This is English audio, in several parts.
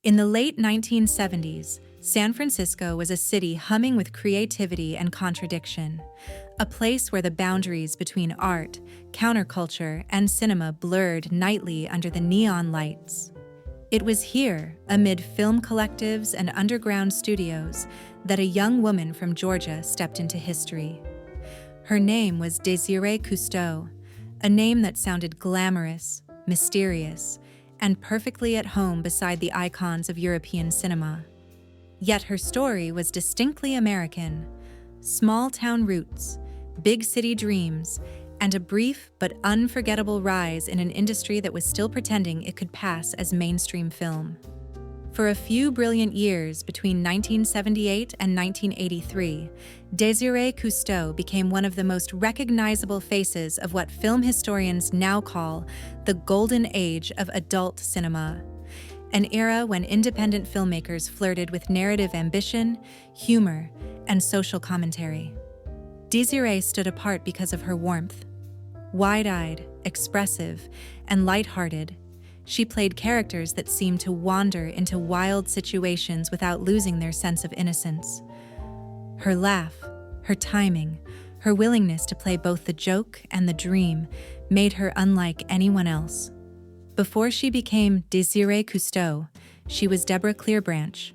In the late 1970s, San Francisco was a city humming with creativity and contradiction, a place where the boundaries between art, counterculture, and cinema blurred nightly under the neon lights. It was here, amid film collectives and underground studios, that a young woman from Georgia stepped into history. Her name was Désirée Cousteau, a name that sounded glamorous, mysterious, and perfectly at home beside the icons of European cinema. Yet her story was distinctly American: small-town roots, big city dreams, and a brief but unforgettable rise in an industry that was still pretending it could pass as mainstream film. For a few brilliant years between 1978 and 1983, Désirée Cousteau became one of the most recognizable faces of what film historians now call the golden age of adult cinema, an era when independent filmmakers flirted with narrative ambition, humor, and social commentary. Desiree stood apart because of her warmth. Wide-eyed, expressive, and light-hearted, she played characters that seemed to wander into wild situations without losing their sense of innocence. Her laugh, her timing, her willingness to play both the joke and the dream made her unlike anyone else. Before she became Désirée Cousteau, she was Deborah Clearbranch,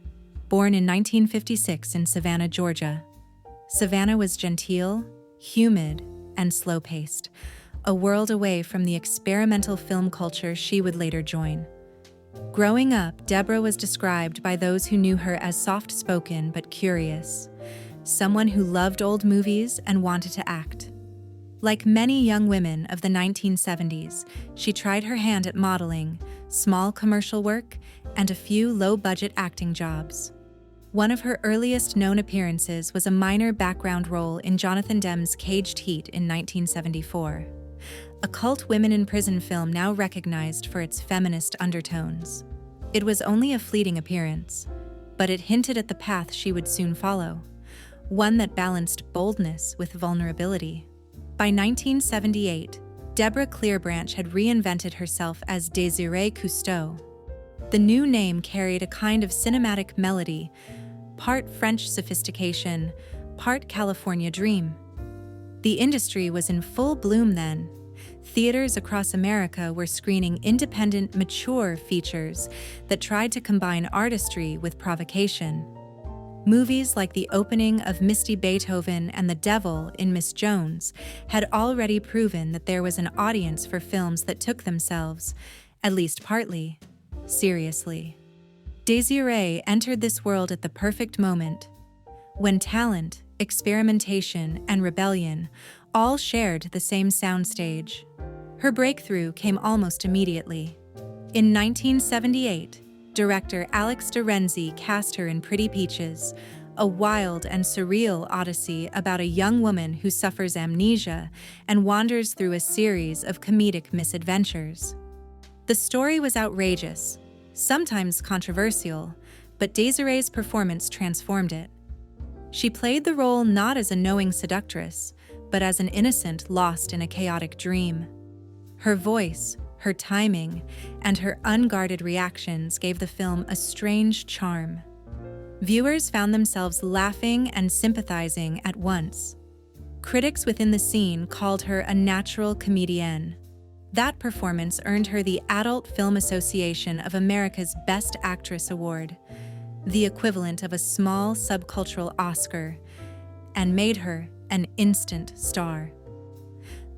born in 1956 in Savannah, Georgia. Savannah was genteel, humid, and slow-paced, a world away from the experimental film culture she would later join. Growing up, Deborah was described by those who knew her as soft-spoken but curious, someone who loved old movies and wanted to act. Like many young women of the 1970s, she tried her hand at modeling, small commercial work, and a few low-budget acting jobs. One of her earliest known appearances was a minor background role in Jonathan Demme's Caged Heat in 1974, a cult women in prison film now recognized for its feminist undertones. It was only a fleeting appearance, but it hinted at the path she would soon follow, one that balanced boldness with vulnerability. By 1978, Deborah Clearbranch had reinvented herself as Désirée Cousteau. The new name carried a kind of cinematic melody, part French sophistication, part California dream. The industry was in full bloom then. Theaters across America were screening independent, mature features that tried to combine artistry with provocation. Movies like the opening of Misty Beethoven and The Devil in Miss Jones had already proven that there was an audience for films that took themselves, at least partly, seriously. Desiree entered this world at the perfect moment, when talent, experimentation, and rebellion all shared the same soundstage. Her breakthrough came almost immediately. In 1978, director Alex de Renzi cast her in Pretty Peaches, a wild and surreal odyssey about a young woman who suffers amnesia and wanders through a series of comedic misadventures. The story was outrageous, sometimes controversial, but Desiree's performance transformed it. She played the role not as a knowing seductress, but as an innocent lost in a chaotic dream. Her voice, her timing, and her unguarded reactions gave the film a strange charm. Viewers found themselves laughing and sympathizing at once. Critics within the scene called her a natural comedienne. That performance earned her the Adult Film Association of America's Best Actress Award, the equivalent of a small subcultural Oscar, and made her an instant star.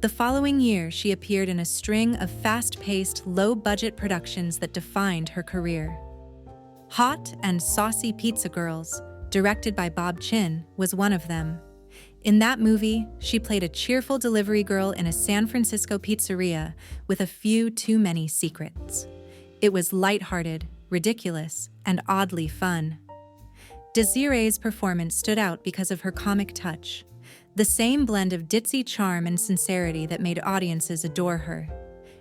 The following year, she appeared in a string of fast-paced, low-budget productions that defined her career. Hot and Saucy Pizza Girls, directed by Bob Chin, was one of them. In that movie, she played a cheerful delivery girl in a San Francisco pizzeria with a few too many secrets. It was lighthearted, ridiculous, and oddly fun. Desiree's performance stood out because of her comic touch, the same blend of ditzy charm and sincerity that made audiences adore her.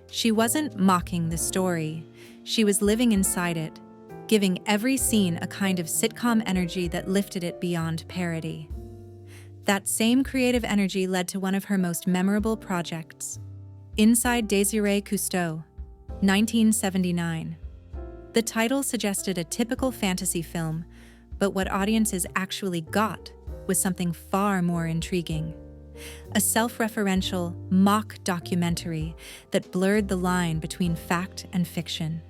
She wasn't mocking the story, she was living inside it, giving every scene a kind of sitcom energy that lifted it beyond parody. That same creative energy led to one of her most memorable projects, Inside Désirée Cousteau, 1979. The title suggested a typical fantasy film, but what audiences actually got was something far more intriguing. A self-referential, mock documentary that blurred the line between fact and fiction.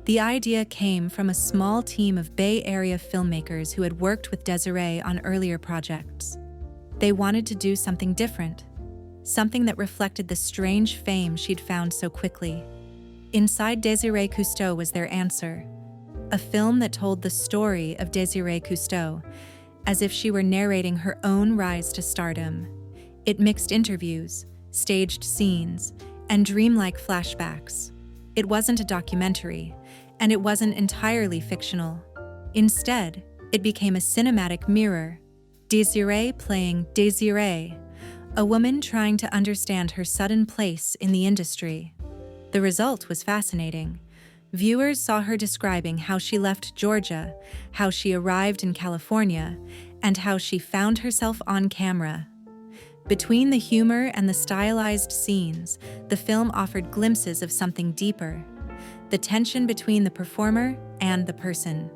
The idea came from a small team of Bay Area filmmakers who had worked with Desiree on earlier projects. They wanted to do something different, something that reflected the strange fame she'd found so quickly. Inside Désirée Cousteau was their answer, a film that told the story of Désirée Cousteau, as if she were narrating her own rise to stardom. It mixed interviews, staged scenes, and dreamlike flashbacks. It wasn't a documentary, and it wasn't entirely fictional. Instead, it became a cinematic mirror, Desiree playing Desiree, a woman trying to understand her sudden place in the industry. The result was fascinating. Viewers saw her describing how she left Georgia, how she arrived in California, and how she found herself on camera. Between the humor and the stylized scenes, the film offered glimpses of something deeper, the tension between the performer and the person.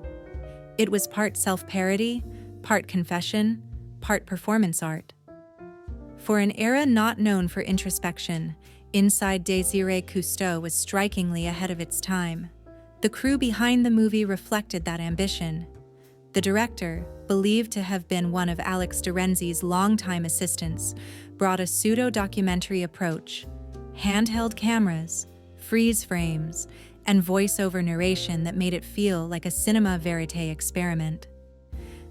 It was part self-parody, part confession, part performance art. For an era not known for introspection, Inside Désirée Cousteau was strikingly ahead of its time. The crew behind the movie reflected that ambition. The director, believed to have been one of Alex de Renzi's longtime assistants, brought a pseudo-documentary approach, handheld cameras, freeze frames, and voice-over narration that made it feel like a cinema verite experiment.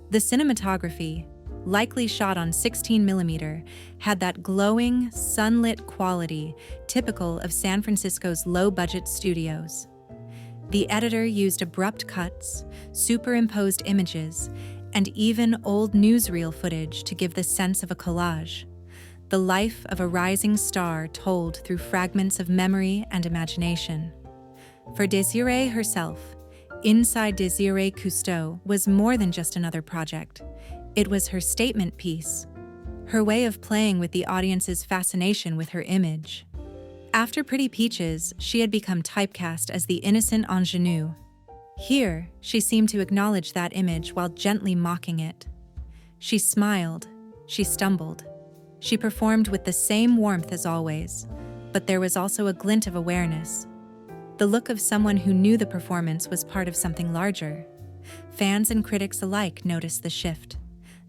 The cinematography, likely shot on 16mm, had that glowing, sunlit quality typical of San Francisco's low-budget studios. The editor used abrupt cuts, superimposed images, and even old newsreel footage to give the sense of a collage, the life of a rising star told through fragments of memory and imagination. For Desiree herself, Inside Désirée Cousteau was more than just another project. It was her statement piece, her way of playing with the audience's fascination with her image. After Pretty Peaches, she had become typecast as the innocent ingenue. Here, she seemed to acknowledge that image while gently mocking it. She smiled, she stumbled, she performed with the same warmth as always, but there was also a glint of awareness. The look of someone who knew the performance was part of something larger. Fans and critics alike noticed the shift.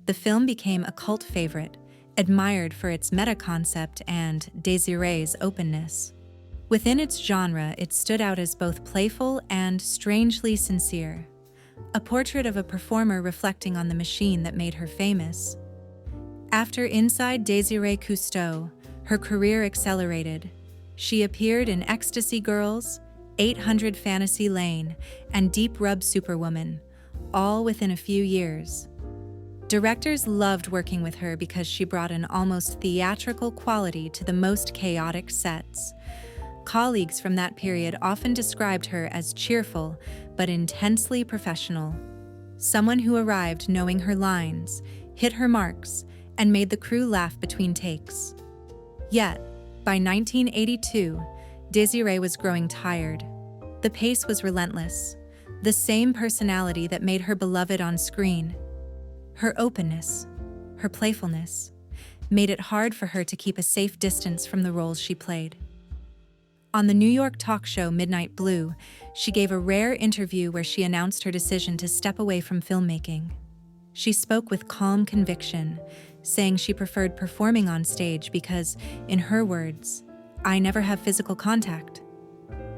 The film became a cult favorite, admired for its meta-concept and Desiree's openness. Within its genre, it stood out as both playful and strangely sincere, a portrait of a performer reflecting on the machine that made her famous. After Inside Désirée Cousteau, her career accelerated. She appeared in Ecstasy Girls, 800 Fantasy Lane, and Deep Rub Superwoman, all within a few years. Directors loved working with her because she brought an almost theatrical quality to the most chaotic sets. Colleagues from that period often described her as cheerful but intensely professional. Someone who arrived knowing her lines, hit her marks, and made the crew laugh between takes. Yet, by 1982, Desiree was growing tired. The pace was relentless, the same personality that made her beloved on screen. Her openness, her playfulness, made it hard for her to keep a safe distance from the roles she played. On the New York talk show Midnight Blue, she gave a rare interview where she announced her decision to step away from filmmaking. She spoke with calm conviction, saying she preferred performing on stage because, in her words, "I never have physical contact.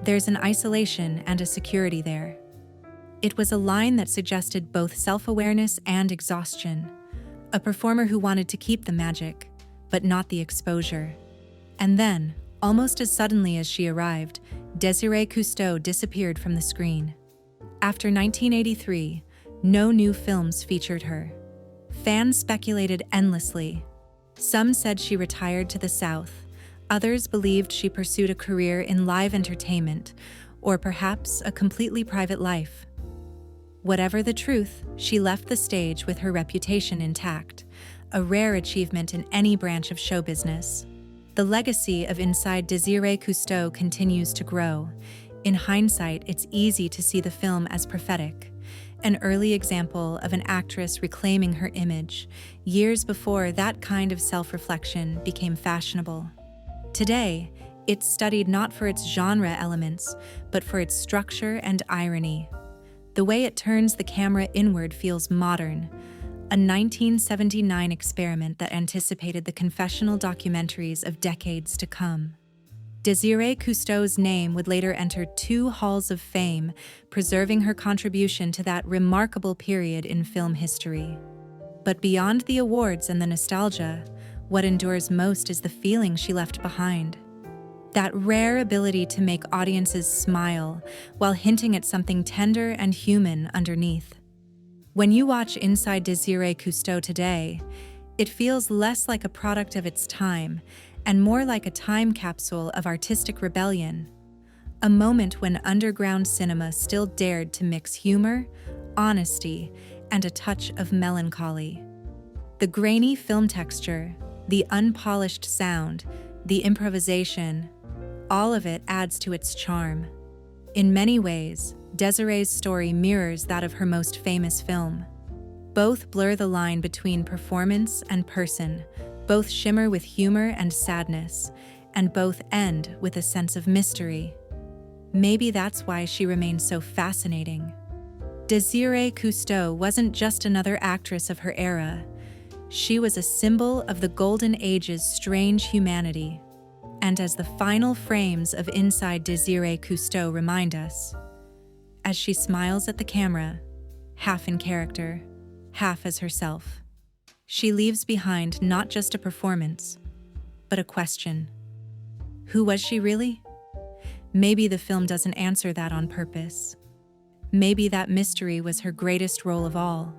There's an isolation and a security there." It was a line that suggested both self-awareness and exhaustion, a performer who wanted to keep the magic, but not the exposure. And then, almost as suddenly as she arrived, Désirée Cousteau disappeared from the screen. After 1983, no new films featured her. Fans speculated endlessly. Some said she retired to the South. Others believed she pursued a career in live entertainment, or perhaps a completely private life. Whatever the truth, she left the stage with her reputation intact, a rare achievement in any branch of show business. The legacy of Inside Désirée Cousteau continues to grow. In hindsight, it's easy to see the film as prophetic, an early example of an actress reclaiming her image, years before that kind of self-reflection became fashionable. Today, it's studied not for its genre elements, but for its structure and irony. The way it turns the camera inward feels modern, a 1979 experiment that anticipated the confessional documentaries of decades to come. Désirée Cousteau's name would later enter 2 halls of fame, preserving her contribution to that remarkable period in film history. But beyond the awards and the nostalgia, what endures most is the feeling she left behind. That rare ability to make audiences smile while hinting at something tender and human underneath. When you watch Inside Désirée Cousteau today, it feels less like a product of its time and more like a time capsule of artistic rebellion, a moment when underground cinema still dared to mix humor, honesty, and a touch of melancholy. The grainy film texture, the unpolished sound, the improvisation, all of it adds to its charm. In many ways, Desiree's story mirrors that of her most famous film. Both blur the line between performance and person, both shimmer with humor and sadness, and both end with a sense of mystery. Maybe that's why she remains so fascinating. Désirée Cousteau wasn't just another actress of her era. She was a symbol of the Golden Age's strange humanity. And as the final frames of Inside Désirée Cousteau remind us, as she smiles at the camera, half in character, half as herself, she leaves behind not just a performance, but a question. Who was she really? Maybe the film doesn't answer that on purpose. Maybe that mystery was her greatest role of all.